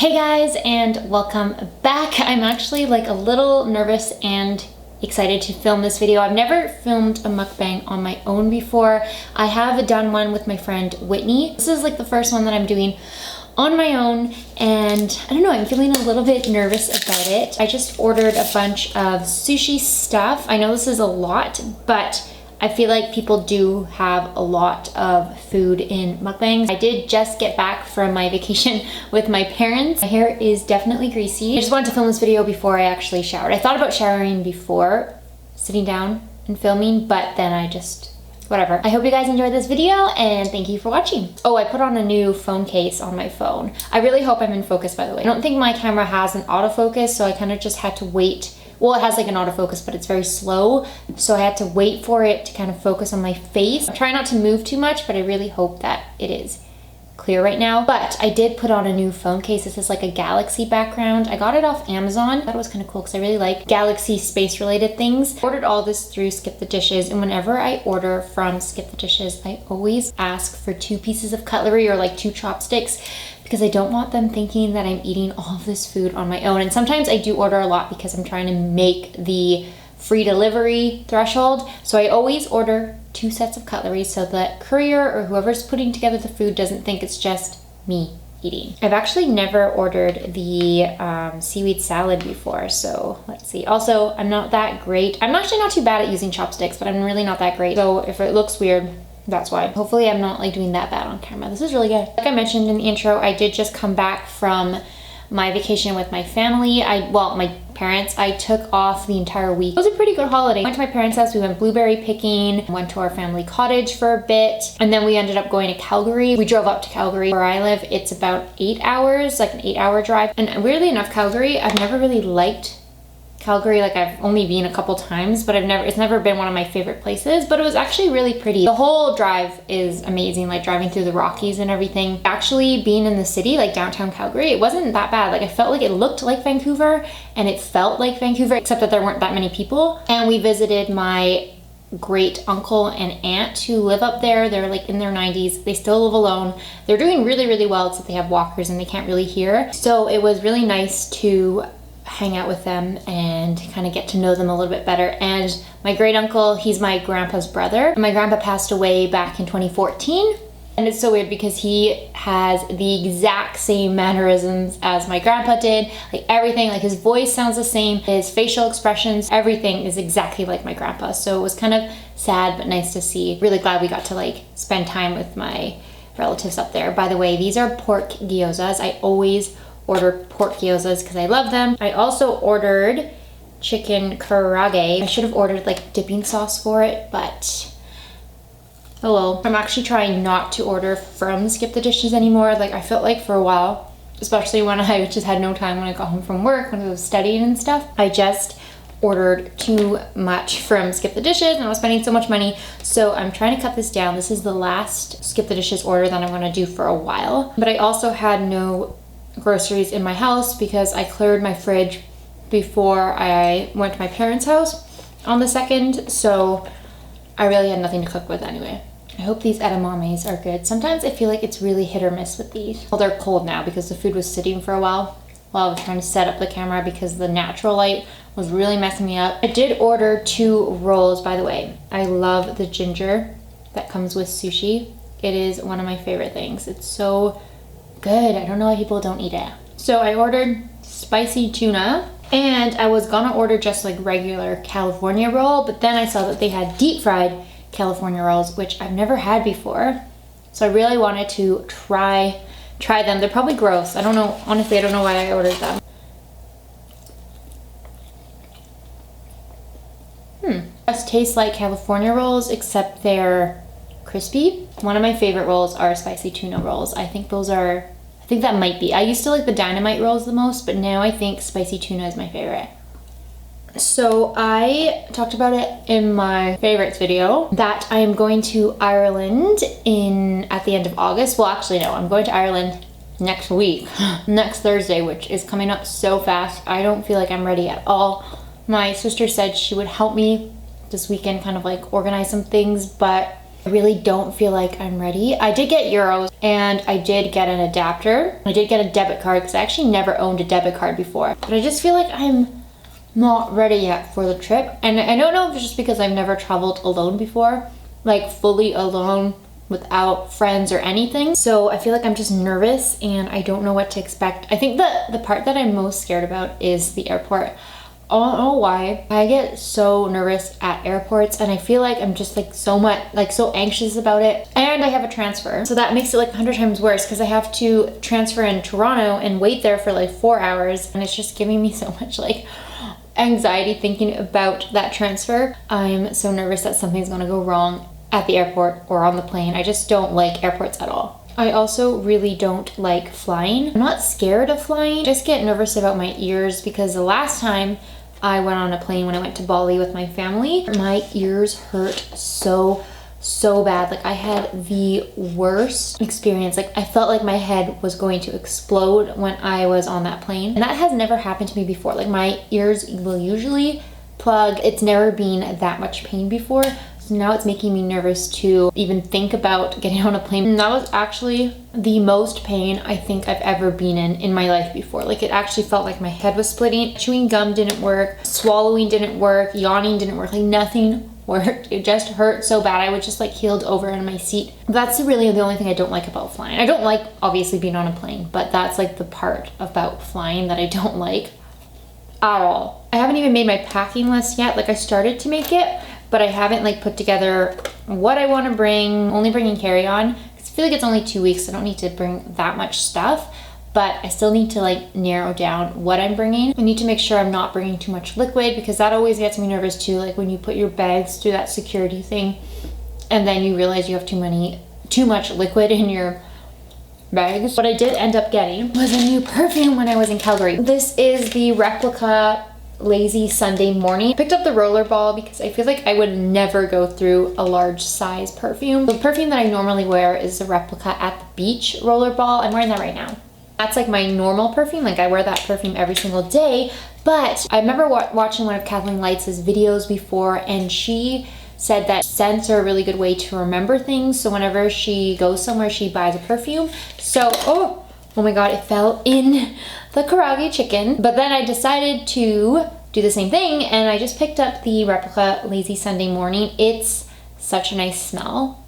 Hey guys, and welcome back. I'm actually like a little nervous and excited to film this video. I've never filmed a mukbang on my own before. I have done one with my friend Whitney. This is like the first one that I'm doing on my own, and I don't know, I'm feeling a little bit nervous about it. I just ordered a bunch of sushi stuff. I know this is a lot, but I feel like people do have a lot of food in mukbangs. I did just get back from my vacation with my parents. My hair is definitely greasy. I just wanted to film this video before I actually showered. I thought about showering before sitting down and filming, but then I just, whatever. I hope you guys enjoyed this video and thank you for watching. Oh, I put on a new phone case on my phone. I really hope I'm in focus, by the way. I don't think my camera has an autofocus, so I kind of just had to wait. Well, it has like an autofocus, but it's very slow. So I had to wait for it to kind of focus on my face. I'm trying not to move too much, but I really hope that it is clear right now. But I did put on a new phone case. This is like a Galaxy background. I got it off Amazon. I thought it was kind of cool because I really like Galaxy space related things. I ordered all this through Skip the Dishes, and whenever I order from Skip the Dishes, I always ask for 2 pieces of cutlery or like 2 chopsticks, because I don't want them thinking that I'm eating all of this food on my own. And sometimes I do order a lot because I'm trying to make the free delivery threshold. So I always order 2 sets of cutlery so that courier or whoever's putting together the food doesn't think it's just me eating. I've actually never ordered the seaweed salad before, so let's see. Also, I'm not that great. I'm actually not too bad at using chopsticks, but I'm really not that great. So if it looks weird, that's why. Hopefully I'm not like doing that bad on camera. This is really good. Like I mentioned in the intro, I did just come back from my vacation with my family. Well, my parents. I took off the entire week. It was a pretty good holiday. Went to my parents' house, we went blueberry picking, went to our family cottage for a bit, and then we ended up going to Calgary. We drove up to Calgary. Where I live, it's about 8 hours, like an 8-hour drive. And weirdly enough, Calgary, I've never really liked Calgary. Like I've only been a couple times, but it's never been one of my favorite places, but it was actually really pretty. The whole drive is amazing, like driving through the Rockies and everything. Actually being in the city, like downtown Calgary, it wasn't that bad. Like I felt like it looked like Vancouver and it felt like Vancouver, except that there weren't that many people. And we visited my great uncle and aunt who live up there. They're like in their 90s. They still live alone. They're doing really, really well, except they have walkers and they can't really hear. So it was really nice to hang out with them and kind of get to know them a little bit better. And my great uncle, he's my grandpa's brother. My grandpa passed away back in 2014. And it's so weird because he has the exact same mannerisms as my grandpa did. Like everything, like his voice sounds the same, his facial expressions, everything is exactly like my grandpa. So it was kind of sad but nice to see. Really glad we got to like spend time with my relatives up there. By the way, these are pork gyozas. I always order pork gyozas because I love them. I also ordered chicken karaage. I should have ordered like dipping sauce for it, but oh well. I'm actually trying not to order from Skip the Dishes anymore. Like I felt like for a while, especially when I just had no time when I got home from work, when I was studying and stuff, I just ordered too much from Skip the Dishes and I was spending so much money. So I'm trying to cut this down. This is the last Skip the Dishes order that I'm gonna do for a while. But I also had no groceries in my house because I cleared my fridge before I went to my parents' house on the 2nd, so I really had nothing to cook with anyway. I hope these edamames are good. Sometimes I feel like it's really hit or miss with these. Well, they're cold now because the food was sitting for a while I was trying to set up the camera because the natural light was really messing me up. I did order 2 rolls, by the way. I love the ginger that comes with sushi. It is one of my favorite things. It's so good. I don't know why people don't eat it. So I ordered spicy tuna, and I was gonna order just like regular California roll, but then I saw that they had deep fried California rolls, which I've never had before. So I really wanted to try them. They're probably gross. I don't know. Honestly, I don't know why I ordered them. Just taste like California rolls, except they're crispy. One of my favorite rolls are spicy tuna rolls. I think that might be. I used to like the dynamite rolls the most, but now I think spicy tuna is my favorite. So I talked about it in my favorites video that I am going to Ireland at the end of August. Well, actually no, I'm going to Ireland next week, next Thursday, which is coming up so fast. I don't feel like I'm ready at all. My sister said she would help me this weekend kind of like organize some things, but I really don't feel like I'm ready. I did get euros and I did get an adapter. I did get a debit card because I actually never owned a debit card before. But I just feel like I'm not ready yet for the trip. And I don't know if it's just because I've never traveled alone before, like fully alone without friends or anything. So I feel like I'm just nervous and I don't know what to expect. I think the part that I'm most scared about is the airport. I don't know why. I get so nervous at airports and I feel like I'm just like so anxious about it. And I have a transfer. So that makes it like 100 times worse because I have to transfer in Toronto and wait there for like 4 hours. And it's just giving me so much like anxiety thinking about that transfer. I'm so nervous that something's gonna go wrong at the airport or on the plane. I just don't like airports at all. I also really don't like flying. I'm not scared of flying, I just get nervous about my ears because the last time I went on a plane when I went to Bali with my family, my ears hurt so bad. Like I had the worst experience. Like I felt like my head was going to explode when I was on that plane. And that has never happened to me before. Like my ears will usually plug. It's never been that much pain before. So now it's making me nervous to even think about getting on a plane. And that was actually the most pain I think I've ever been in my life before. Like it actually felt like my head was splitting. Chewing gum didn't work, swallowing didn't work, yawning didn't work, like nothing worked. It just hurt so bad. I was just like keeled over in my seat. That's really the only thing I don't like about flying. I don't like obviously being on a plane, but that's like the part about flying that I don't like at all. I haven't even made my packing list yet. Like I started to make it, but I haven't like put together what I want to bring. Only bringing carry-on. I feel like it's only 2 weeks, so I don't need to bring that much stuff, but I still need to like narrow down what I'm bringing. I need to make sure I'm not bringing too much liquid because that always gets me nervous too. Like when you put your bags through that security thing and then you realize you have too much liquid in your bags. What I did end up getting was a new perfume when I was in Calgary. This is the replica Lazy Sunday Morning. I picked up the rollerball because I feel like I would never go through a large size perfume. The perfume that I normally wear is the replica at the beach rollerball. I'm wearing that right now. That's like my normal perfume. Like I wear that perfume every single day. But I remember watching one of Kathleen Lights' videos before, and she said that scents are a really good way to remember things. So whenever she goes somewhere, she buys a perfume. So, oh my God, it fell in the karaage chicken. But then I decided to do the same thing and I just picked up the replica Lazy Sunday Morning. It's such a nice smell.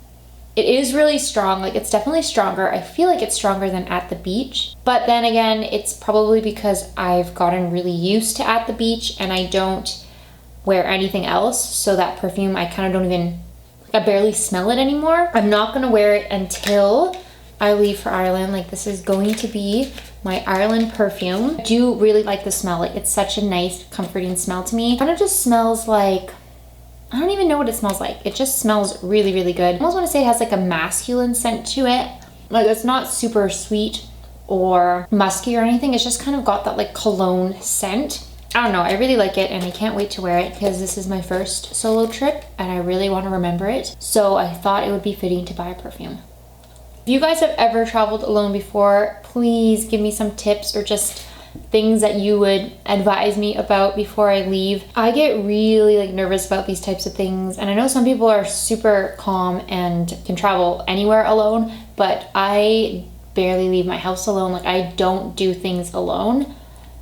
It is really strong, like it's definitely stronger. I feel like it's stronger than at the beach. But then again, it's probably because I've gotten really used to at the beach and I don't wear anything else. So that perfume, I kind of don't even, like I barely smell it anymore. I'm not gonna wear it until I leave for Ireland. Like this is going to be my Ireland perfume. I do really like the smell. Like it's such a nice, comforting smell to me. Kind of just smells like, I don't even know what it smells like. It just smells really, really good. I almost want to say it has like a masculine scent to it. Like it's not super sweet or musky or anything. It's just kind of got that like cologne scent. I don't know, I really like it and I can't wait to wear it because this is my first solo trip and I really want to remember it. So I thought it would be fitting to buy a perfume. If you guys have ever traveled alone before, please give me some tips or just things that you would advise me about before I leave. I get really like nervous about these types of things, and I know some people are super calm and can travel anywhere alone, but I barely leave my house alone. Like I don't do things alone.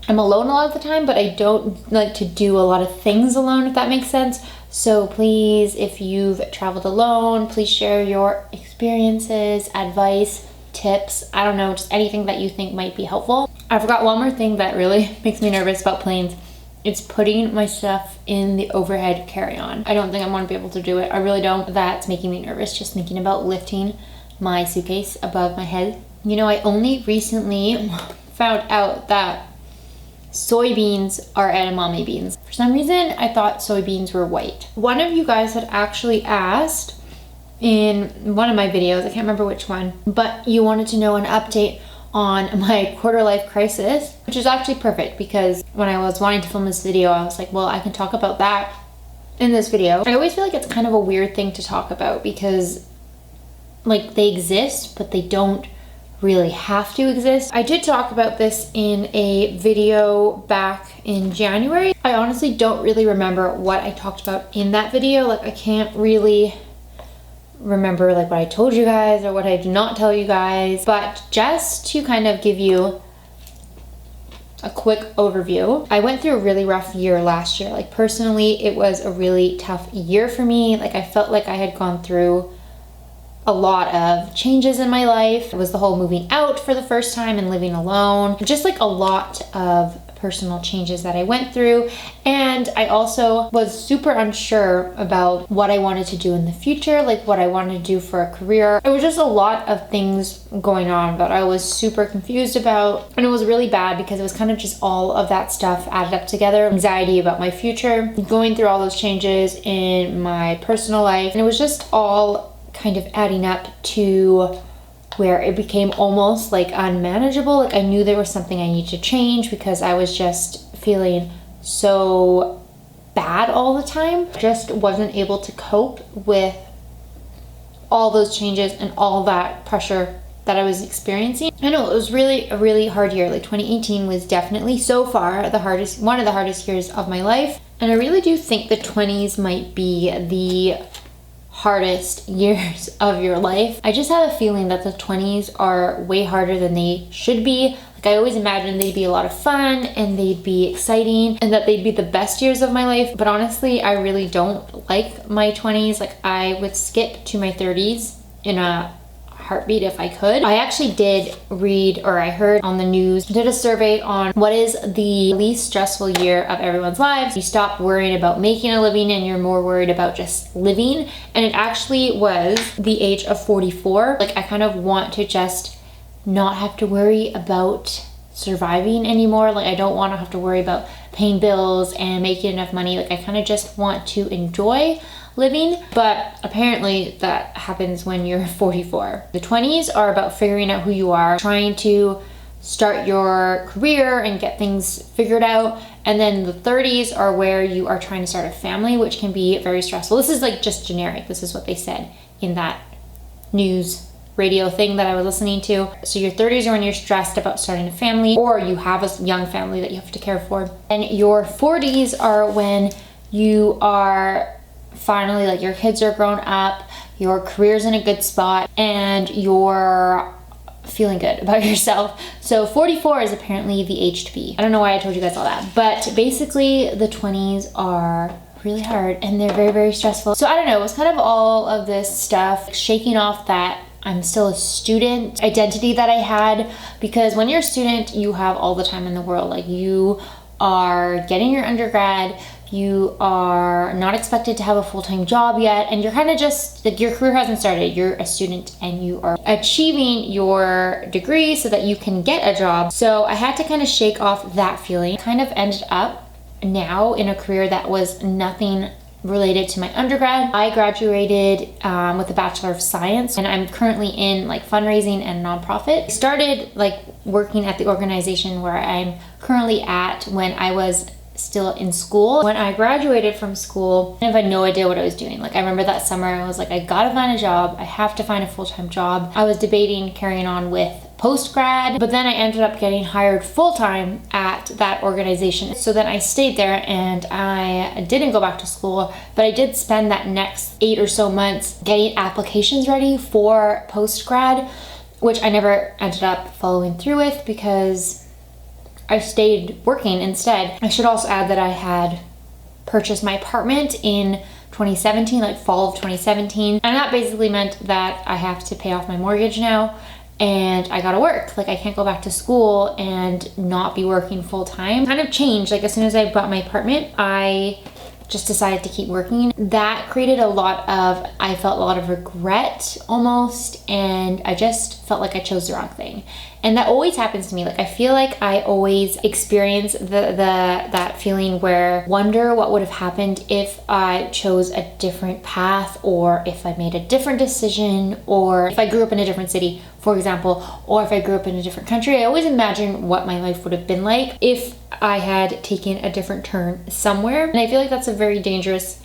I'm alone a lot of the time, but I don't like to do a lot of things alone, if that makes sense. So please, if you've traveled alone, please share your experiences, advice, tips, I don't know, just anything that you think might be helpful. I forgot one more thing that really makes me nervous about planes. It's putting my stuff in the overhead carry-on. I don't think I'm gonna be able to do it. I really don't. That's making me nervous just thinking about lifting my suitcase above my head. You know, I only recently found out that soybeans are edamame beans. For some reason, I thought soybeans were white. One of you guys had actually asked in one of my videos, I can't remember which one, but you wanted to know an update on my quarter life crisis, which is actually perfect because when I was wanting to film this video, I was like, well, I can talk about that in this video. I always feel like it's kind of a weird thing to talk about because like they exist, but they don't really have to exist. I did talk about this in a video back in January. I honestly don't really remember what I talked about in that video. Like I can't really remember like what I told you guys or what I did not tell you guys, but just to kind of give you a quick overview. I went through a really rough year last year. Like personally, it was a really tough year for me. Like I felt like I had gone through a lot of changes in my life. It was the whole moving out for the first time and living alone. Just like a lot of personal changes that I went through. And I also was super unsure about what I wanted to do in the future, like what I wanted to do for a career. It was just a lot of things going on that I was super confused about. And it was really bad because it was kind of just all of that stuff added up together. Anxiety about my future, going through all those changes in my personal life. And it was just all kind of adding up to where it became almost like unmanageable. Like I knew there was something I needed to change because I was just feeling so bad all the time. Just wasn't able to cope with all those changes and all that pressure that I was experiencing. I know it was really a really hard year. Like 2018 was definitely so far one of the hardest years of my life. And I really do think the 20s might be the hardest years of your life. I just have a feeling that the 20s are way harder than they should be. Like I always imagined they'd be a lot of fun and they'd be exciting and that they'd be the best years of my life. But honestly, I really don't like my 20s. Like I would skip to my 30s in a heartbeat if I could. I actually did read, or I heard on the news, did a survey on what is the least stressful year of everyone's lives. You stop worrying about making a living and you're more worried about just living. And it actually was the age of 44. Like I kind of want to just not have to worry about surviving anymore. Like I don't want to have to worry about paying bills and making enough money. Like I kind of just want to enjoy living, but apparently that happens when you're 44. The 20s are about figuring out who you are, trying to start your career and get things figured out, and then the 30s are where you are trying to start a family, which can be very stressful. This is like just generic. This is what they said in that news radio thing that I was listening to. So your 30s are when you're stressed about starting a family or you have a young family that you have to care for. And your 40s are when you are finally, like your kids are grown up, your career's in a good spot, and you're feeling good about yourself. So 44 is apparently the age to be. I don't know why I told you guys all that, but basically the 20s are really hard and they're very, very stressful. So I don't know, it was kind of all of this stuff shaking off that I'm still a student identity that I had, because when you're a student, you have all the time in the world. Like you are getting your undergrad, you are not expected to have a full-time job yet, and you're kind of just, like your career hasn't started. You're a student and you are achieving your degree so that you can get a job. So I had to kind of shake off that feeling. Kind of ended up now in a career that was nothing related to my undergrad. I graduated with a Bachelor of Science, and I'm currently in like fundraising and nonprofit. I started like working at the organization where I'm currently at when I was still in school. When I graduated from school, I had no idea what I was doing. Like I remember that summer I was like, I gotta find a job. I have to find a full-time job. I was debating carrying on with post-grad, but then I ended up getting hired full-time at that organization. So then I stayed there and I didn't go back to school, but I did spend that next 8 or so months getting applications ready for post-grad, which I never ended up following through with because I stayed working instead. I should also add that I had purchased my apartment in 2017, like fall of 2017. And that basically meant that I have to pay off my mortgage now and I gotta work. Like I can't go back to school and not be working full time. Kind of changed, like as soon as I bought my apartment, I just decided to keep working. That created I felt a lot of regret almost, and I just felt like I chose the wrong thing. And that always happens to me. Like I feel like I always experience that feeling where wonder what would have happened if I chose a different path, or if I made a different decision, or if I grew up in a different city, for example, or if I grew up in a different country. I always imagine what my life would have been like if I had taken a different turn somewhere. And I feel like that's a very dangerous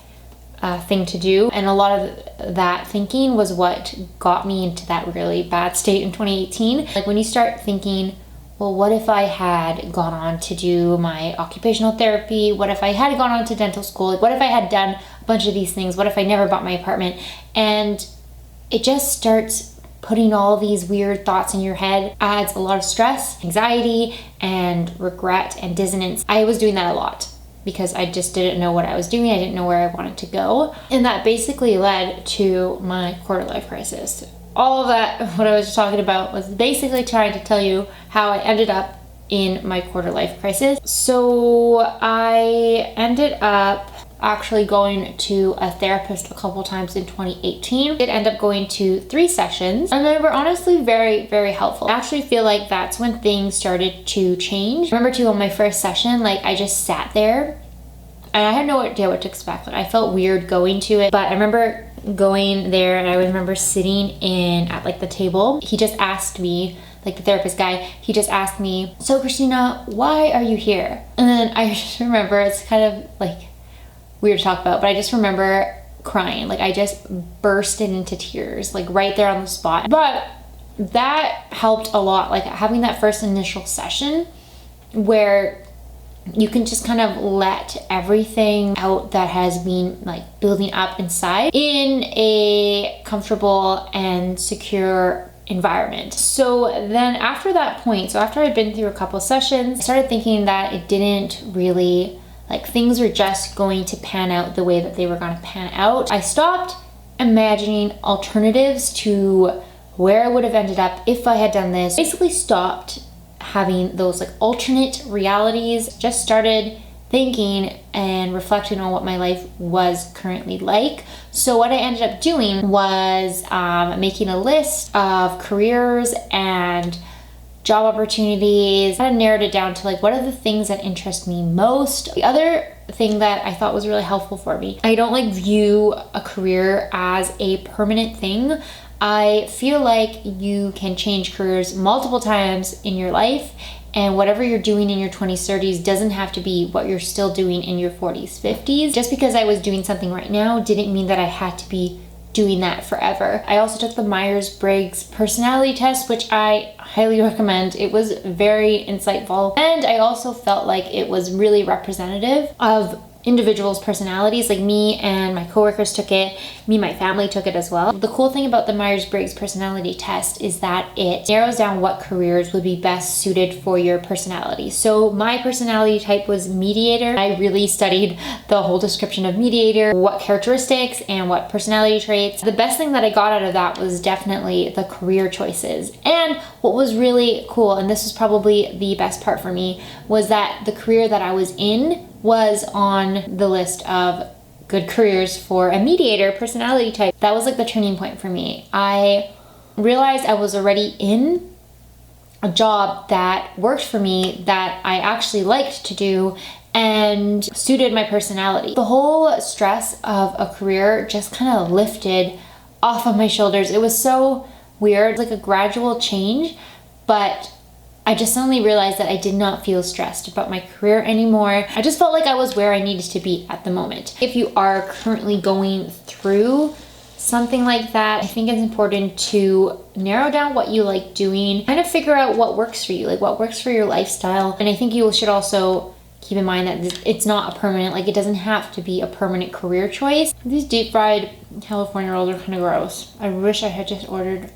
thing to do, and a lot of that thinking was what got me into that really bad state in 2018. Like when you start thinking, well, what if I had gone on to do my occupational therapy? What if I had gone on to dental school? Like what if I had done a bunch of these things? What if I never bought my apartment? And it just starts putting all these weird thoughts in your head, adds a lot of stress, anxiety, and regret and dissonance. I was doing that a lot because I just didn't know what I was doing. I didn't know where I wanted to go. And that basically led to my quarter life crisis. All of that, what I was just talking about, was basically trying to tell you how I ended up in my quarter life crisis. So I ended up actually going to a therapist a couple times in 2018. I did end up going to 3 sessions, and they were honestly very, very helpful. I actually feel like that's when things started to change. I remember too, on my first session, like I just sat there and I had no idea what to expect. Like I felt weird going to it, but I remember going there and I remember sitting in at like the table. He just asked me, like the therapist guy, he just asked me, "So Christina, why are you here?" And then I just remember, it's kind of like weird to talk about, but I just remember crying. Like I just bursted into tears, like right there on the spot. But that helped a lot, like having that first initial session where you can just kind of let everything out that has been like building up inside in a comfortable and secure environment. So then after that point, so after I'd been through a couple sessions, I started thinking that it didn't really, like things were just going to pan out the way that they were going to pan out. I stopped imagining alternatives to where I would have ended up if I had done this. Basically stopped having those like alternate realities, just started thinking and reflecting on what my life was currently like. So what I ended up doing was making a list of careers and job opportunities. I kind of narrowed it down to like, what are the things that interest me most? The other thing that I thought was really helpful for me, I don't like view a career as a permanent thing. I feel like you can change careers multiple times in your life, and whatever you're doing in your 20s, 30s doesn't have to be what you're still doing in your 40s, 50s. Just because I was doing something right now didn't mean that I had to be doing that forever. I also took the Myers-Briggs personality test, which I highly recommend. It was very insightful, and I also felt like it was really representative of individuals' personalities. Like me and my coworkers took it, my family took it as well. The cool thing about the Myers-Briggs personality test is that it narrows down what careers would be best suited for your personality. So my personality type was mediator. I really studied the whole description of mediator, what characteristics and what personality traits. The best thing that I got out of that was definitely the career choices. And what was really cool, and this was probably the best part for me, was that the career that I was in was on the list of good careers for a mediator personality type. That was like the turning point for me. I realized I was already in a job that worked for me, that I actually liked to do and suited my personality. The whole stress of a career just kind of lifted off of my shoulders. It was so weird, like a gradual change, but I just suddenly realized that I did not feel stressed about my career anymore. I just felt like I was where I needed to be at the moment. If you are currently going through something like that, I think it's important to narrow down what you like doing, kind of figure out what works for you, like what works for your lifestyle. And I think you should also keep in mind that it's not a permanent, like it doesn't have to be a permanent career choice. These deep fried California rolls are kind of gross. I wish I had just ordered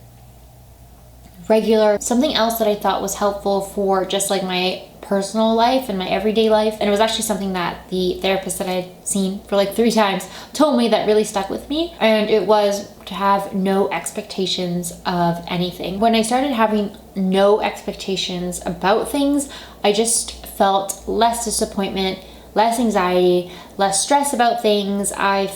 regular. Something else that I thought was helpful for just like my personal life and my everyday life, and it was actually something that the therapist that I had seen for like 3 times told me that really stuck with me, and it was to have no expectations of anything. When I started having no expectations about things, I just felt less disappointment, less anxiety, less stress about things. I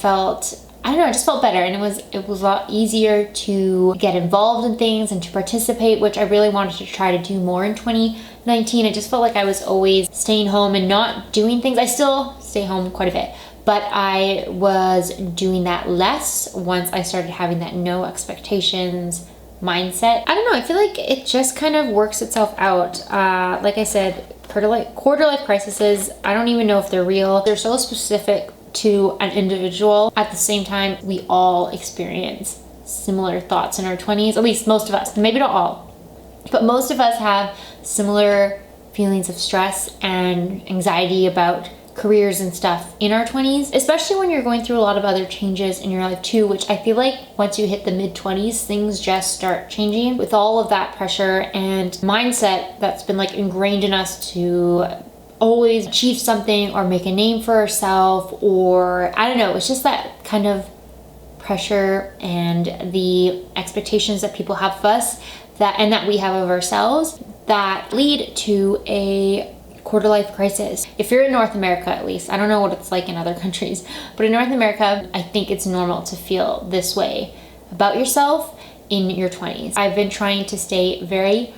don't know, I just felt better, and it was a lot easier to get involved in things and to participate, which I really wanted to try to do more in 2019. I just felt like I was always staying home and not doing things. I still stay home quite a bit, but I was doing that less once I started having that no expectations mindset. I don't know, I feel like it just kind of works itself out. Like I said, quarter life crises, I don't even know if they're real. They're so specific to an individual. At the same time, we all experience similar thoughts in our 20s, at least most of us, maybe not all, but most of us have similar feelings of stress and anxiety about careers and stuff in our 20s, especially when you're going through a lot of other changes in your life too, which I feel like once you hit the mid-20s, things just start changing with all of that pressure and mindset that's been like ingrained in us to always achieve something or make a name for ourselves, or I don't know, it's just that kind of pressure and the expectations that people have of us that we have of ourselves that lead to a quarter life crisis. If you're in North America, at least, I don't know what it's like in other countries, but in North America, I think it's normal to feel this way about yourself in your 20s. I've been trying to stay very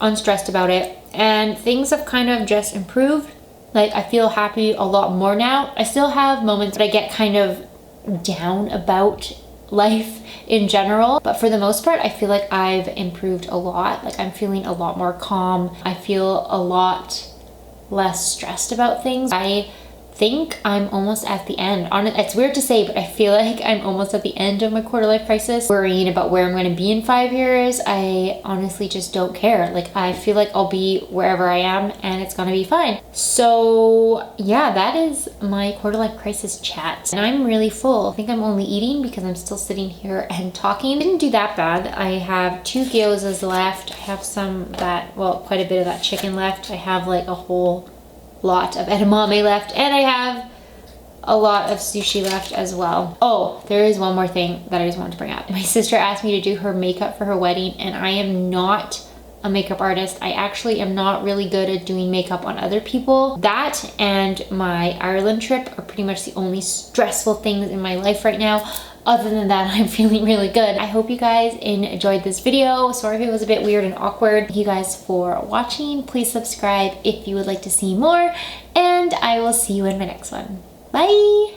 unstressed about it, and things have kind of just improved. Like, I feel happy a lot more now. I still have moments that I get kind of down about life in general, but for the most part I feel like I've improved a lot. Like, I'm feeling a lot more calm. I feel a lot less stressed about things. I think I'm almost at the end. It's weird to say, but I feel like I'm almost at the end of my quarter life crisis, worrying about where I'm going to be in 5 years. I honestly just don't care. Like, I feel like I'll be wherever I am and it's going to be fine. So yeah, that is my quarter life crisis chat, and I'm really full. I think I'm only eating because I'm still sitting here and talking. Didn't do that bad. I have 2 gyozas left. I have quite a bit of that chicken left. I have like a whole lot of edamame left, and I have a lot of sushi left as well. Oh, there is one more thing that I just wanted to bring up. My sister asked me to do her makeup for her wedding, and I am not a makeup artist. I actually am not really good at doing makeup on other people. That and my Ireland trip are pretty much the only stressful things in my life right now. Other than that, I'm feeling really good. I hope you guys enjoyed this video. Sorry if it was a bit weird and awkward. Thank you guys for watching. Please subscribe if you would like to see more, and I will see you in my next one. Bye!